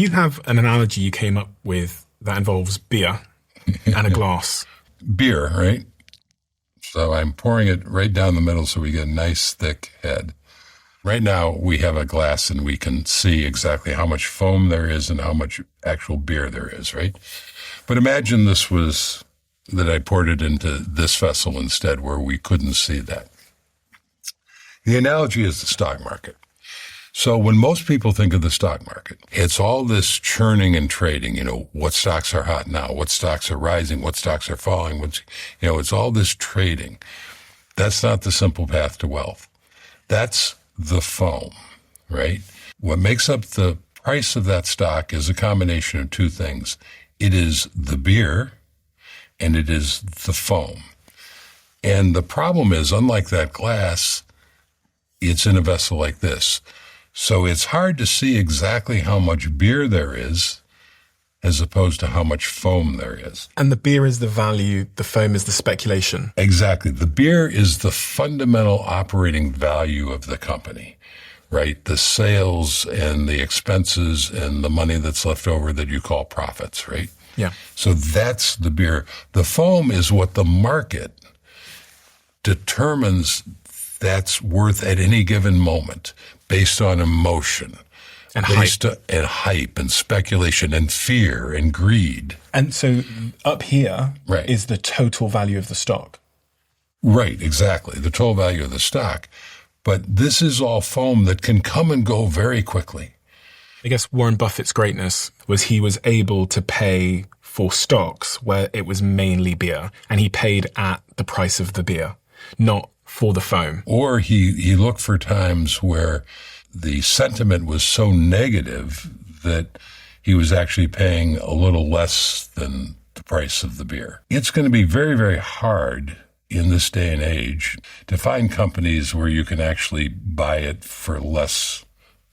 you have an analogy you came up with that involves beer and a glass. Beer, right? So I'm pouring it right down the middle so we get a nice thick head. Right now we have a glass and we can see exactly how much foam there is and how much actual beer there is, right? But imagine this was that I poured it into this vessel instead where we couldn't see that. The analogy is the stock market. So when most people think of the stock market, it's all this churning and trading, what stocks are hot now, what stocks are rising, what stocks are falling, it's all this trading. That's not the simple path to wealth. That's the foam, right? What makes up the price of that stock is a combination of two things. It is the beer and it is the foam. And the problem is, unlike that glass, it's in a vessel like this. So it's hard to see exactly how much beer there is as opposed to how much foam there is. And the beer is the value, the foam is the speculation. Exactly. The beer is the fundamental operating value of the company, right? The sales and the expenses and the money that's left over that you call profits, right? Yeah. So that's the beer. The foam is what the market determines that's worth at any given moment based on emotion. And hype and speculation and fear and greed. And so up here is the total value of the stock. Right, exactly. The total value of the stock. But this is all foam that can come and go very quickly. I guess Warren Buffett's greatness was he was able to pay for stocks where it was mainly beer, and he paid at the price of the beer, not for the foam. Or he looked for times where the sentiment was so negative that he was actually paying a little less than the price of the beer. It's going to be very, very hard in this day and age to find companies where you can actually buy it for less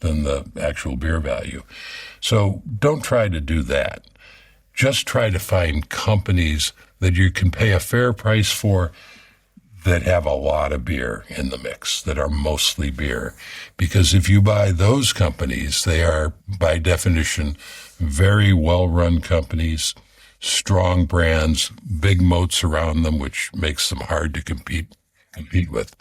than the actual beer value. So don't try to do that. Just try to find companies that you can pay a fair price for that have a lot of beer in the mix, that are mostly beer. Because if you buy those companies, they are, by definition, very well-run companies, strong brands, big moats around them, which makes them hard to compete with.